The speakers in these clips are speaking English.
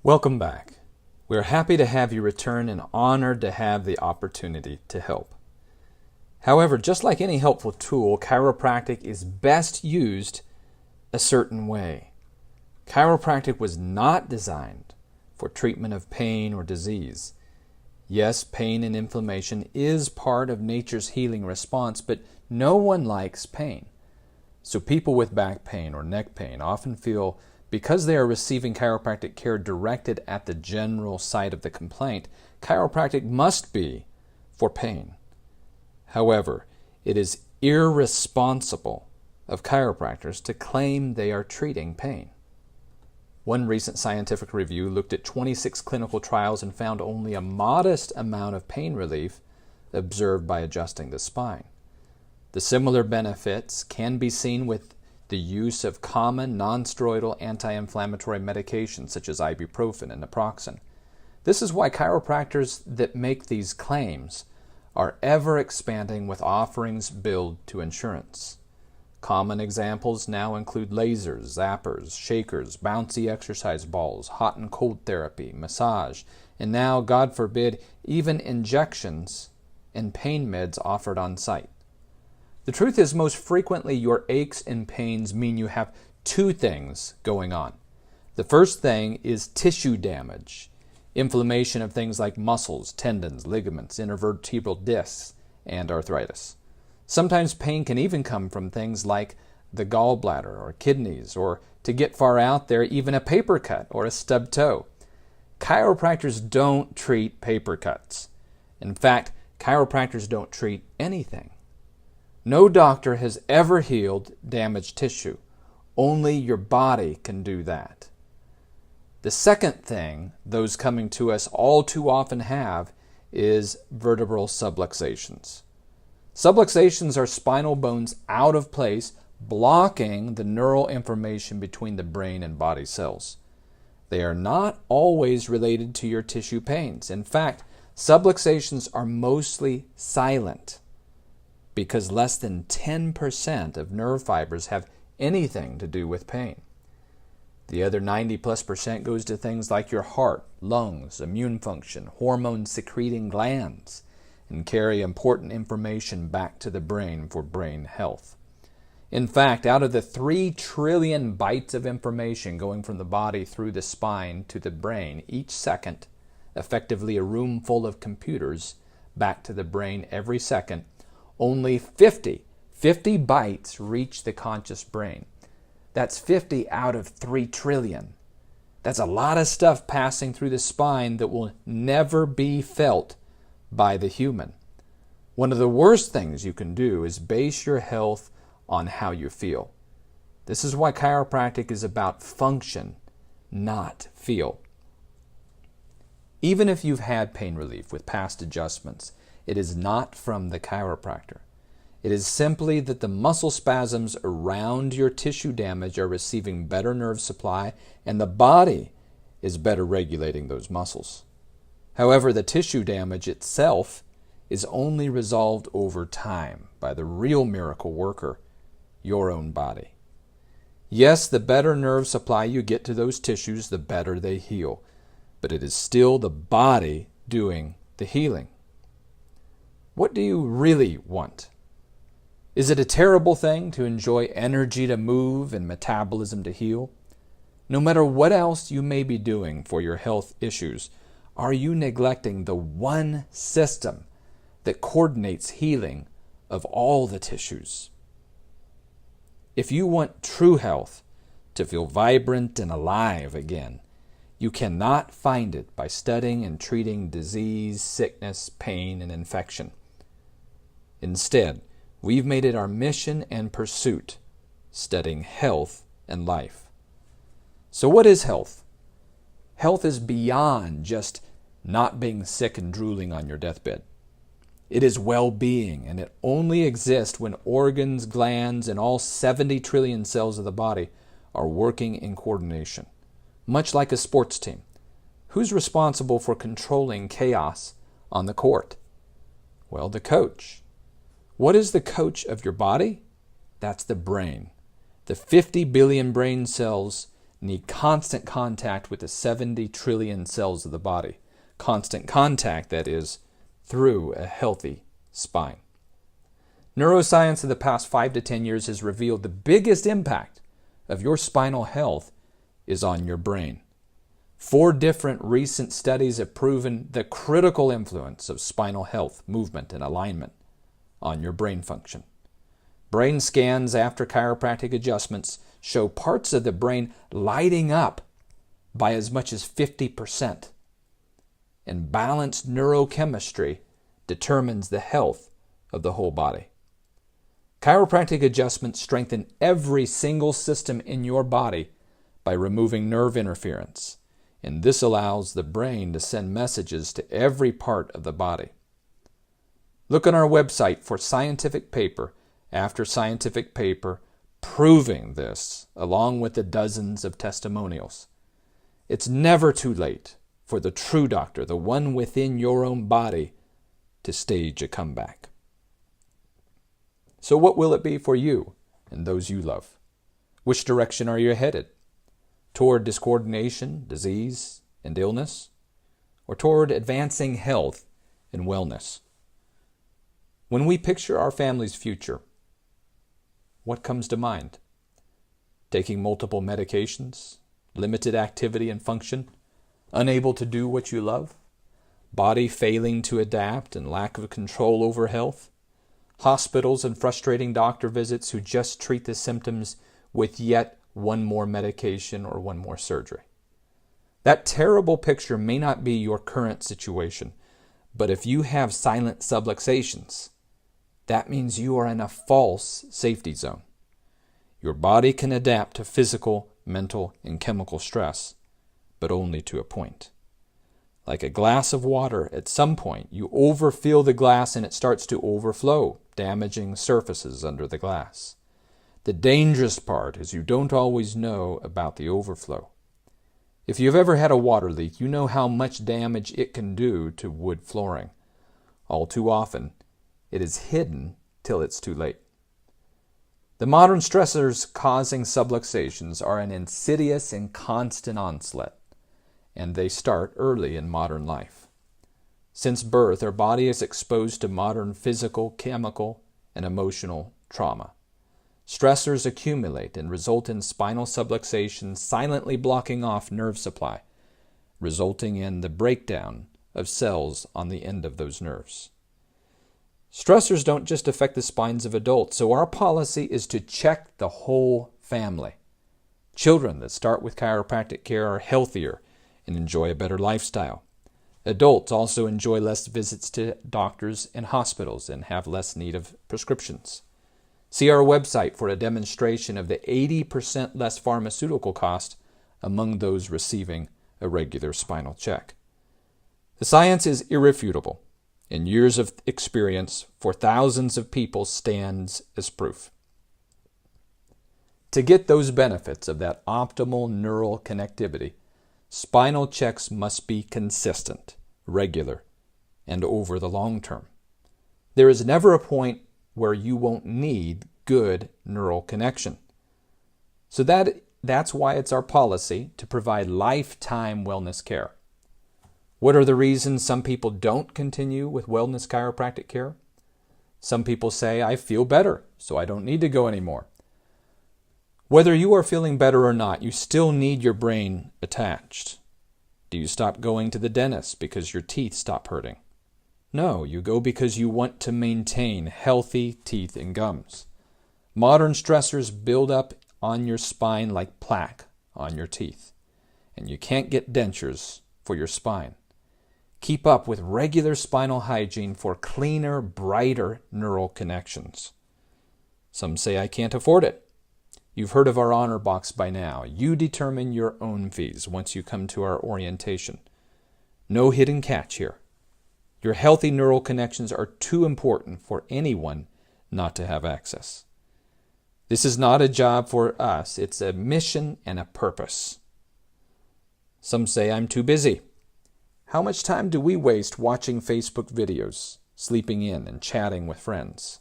Welcome back. We're happy to have you return and honored to have the opportunity to help. However, just like any helpful tool, chiropractic is best used a certain way. Chiropractic was not designed for treatment of pain or disease. Yes, pain and inflammation is part of nature's healing response, but no one likes pain. So people with back pain or neck pain often feel because they are receiving chiropractic care directed at the general site of the complaint, chiropractic must be for pain. However, it is irresponsible of chiropractors to claim they are treating pain. One recent scientific review looked at 26 clinical trials and found only a modest amount of pain relief observed by adjusting the spine. The similar benefits can be seen with the use of common non-steroidal anti-inflammatory medications such as ibuprofen and naproxen. This is why chiropractors that make these claims are ever expanding with offerings billed to insurance. Common examples now include lasers, zappers, shakers, bouncy exercise balls, hot and cold therapy, massage, and now, God forbid, even injections and pain meds offered on site. The truth is, most frequently your aches and pains mean you have two things going on. The first thing is tissue damage, inflammation of things like muscles, tendons, ligaments, intervertebral discs, and arthritis. Sometimes pain can even come from things like the gallbladder or kidneys, or to get far out there, even a paper cut or a stubbed toe. Chiropractors don't treat paper cuts. In fact, chiropractors don't treat anything. No doctor has ever healed damaged tissue. Only your body can do that. The second thing those coming to us all too often have is vertebral subluxations. Subluxations are spinal bones out of place, blocking the neural information between the brain and body cells. They are not always related to your tissue pains. In fact, subluxations are mostly silent, because less than 10% of nerve fibers have anything to do with pain. The other 90+% goes to things like your heart, lungs, immune function, hormone-secreting glands, and carry important information back to the brain for brain health. In fact, out of the 3 trillion bytes of information going from the body through the spine to the brain each second, effectively a room full of computers back to the brain every second, only 50 bytes reach the conscious brain. That's 50 out of 3 trillion. That's a lot of stuff passing through the spine that will never be felt by the human. One of the worst things you can do is base your health on how you feel. This is why chiropractic is about function, not feel. Even if you've had pain relief with past adjustments, it is not from the chiropractor. It is simply that the muscle spasms around your tissue damage are receiving better nerve supply and the body is better regulating those muscles. However, the tissue damage itself is only resolved over time by the real miracle worker, your own body. Yes, the better nerve supply you get to those tissues, the better they heal. But it is still the body doing the healing. What do you really want? Is it a terrible thing to enjoy energy to move and metabolism to heal? No matter what else you may be doing for your health issues, are you neglecting the one system that coordinates healing of all the tissues? If you want true health, to feel vibrant and alive again, you cannot find it by studying and treating disease, sickness, pain, and infection. Instead, we've made it our mission and pursuit, studying health and life. So what is health? Health is beyond just not being sick and drooling on your deathbed. It is well-being, and it only exists when organs, glands, and all 70 trillion cells of the body are working in coordination. Much like a sports team. Who's responsible for controlling chaos on the court? Well, the coach. What is the coach of your body? That's the brain. The 50 billion brain cells need constant contact with the 70 trillion cells of the body. Constant contact, that is, through a healthy spine. Neuroscience of the past 5 to 10 years has revealed the biggest impact of your spinal health is on your brain. 4 different recent studies have proven the critical influence of spinal health, movement, and alignment on your brain function. Brain scans after chiropractic adjustments show parts of the brain lighting up by as much as 50%. And balanced neurochemistry determines the health of the whole body. Chiropractic adjustments strengthen every single system in your body by removing nerve interference, and this allows the brain to send messages to every part of the body. Look on our website for scientific paper after scientific paper proving this, along with the dozens of testimonials. It's never too late for the true doctor, the one within your own body, to stage a comeback. So what will it be for you and those you love? Which direction are you headed? Toward discoordination, disease, and illness? Or toward advancing health and wellness? When we picture our family's future, what comes to mind? Taking multiple medications, limited activity and function, unable to do what you love, body failing to adapt and lack of control over health, hospitals and frustrating doctor visits who just treat the symptoms with yet one more medication or one more surgery. That terrible picture may not be your current situation, but if you have silent subluxations, that means you are in a false safety zone. Your body can adapt to physical, mental, and chemical stress, but only to a point. Like a glass of water, at some point you overfill the glass and it starts to overflow, damaging surfaces under the glass. The dangerous part is you don't always know about the overflow. If you've ever had a water leak, you know how much damage it can do to wood flooring. All too often, it is hidden till it's too late. The modern stressors causing subluxations are an insidious and constant onslaught, and they start early in modern life. Since birth, our body is exposed to modern physical, chemical, and emotional trauma. Stressors accumulate and result in spinal subluxation, silently blocking off nerve supply, resulting in the breakdown of cells on the end of those nerves. Stressors don't just affect the spines of adults, so our policy is to check the whole family. Children that start with chiropractic care are healthier and enjoy a better lifestyle. Adults also enjoy less visits to doctors and hospitals and have less need of prescriptions. See our website for a demonstration of the 80% less pharmaceutical cost among those receiving a regular spinal check. The science is irrefutable, and years of experience for thousands of people stands as proof. To get those benefits of that optimal neural connectivity, spinal checks must be consistent, regular, and over the long term. There is never a point where you won't need good neural connection. So that's why it's our policy to provide lifetime wellness care. What are the reasons some people don't continue with wellness chiropractic care? Some people say, I feel better, so I don't need to go anymore. Whether you are feeling better or not, you still need your brain attached. Do you stop going to the dentist because your teeth stop hurting? No, you go because you want to maintain healthy teeth and gums. Modern stressors build up on your spine like plaque on your teeth, and you can't get dentures for your spine. Keep up with regular spinal hygiene for cleaner, brighter neural connections. Some say I can't afford it. You've heard of our honor box by now. You determine your own fees once you come to our orientation. No hidden catch here. Your healthy neural connections are too important for anyone not to have access. This is not a job for us. It's a mission and a purpose. Some say I'm too busy. How much time do we waste watching Facebook videos, sleeping in, and chatting with friends?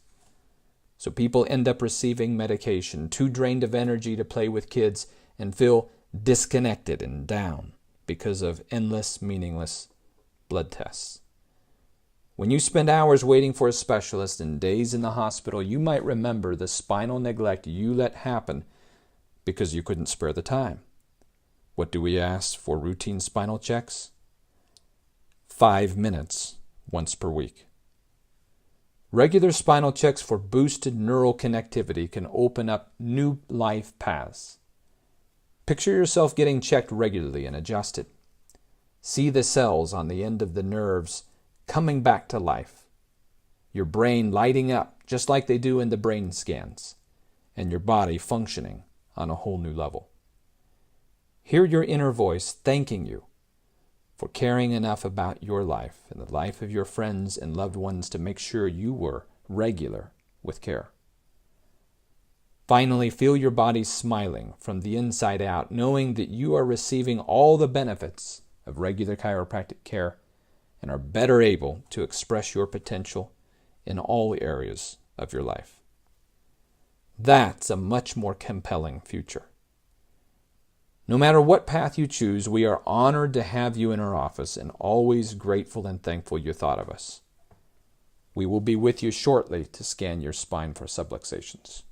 So people end up receiving medication, too drained of energy to play with kids, and feel disconnected and down because of endless, meaningless blood tests. When you spend hours waiting for a specialist and days in the hospital, you might remember the spinal neglect you let happen because you couldn't spare the time. What do we ask for routine spinal checks? 5 minutes once per week. Regular spinal checks for boosted neural connectivity can open up new life paths. Picture yourself getting checked regularly and adjusted. See the cells on the end of the nerves coming back to life. Your brain lighting up just like they do in the brain scans, and your body functioning on a whole new level. Hear your inner voice thanking you for caring enough about your life and the life of your friends and loved ones to make sure you were regular with care. Finally, feel your body smiling from the inside out, knowing that you are receiving all the benefits of regular chiropractic care and are better able to express your potential in all areas of your life. That's a much more compelling future. No matter what path you choose, we are honored to have you in our office and always grateful and thankful you thought of us. We will be with you shortly to scan your spine for subluxations.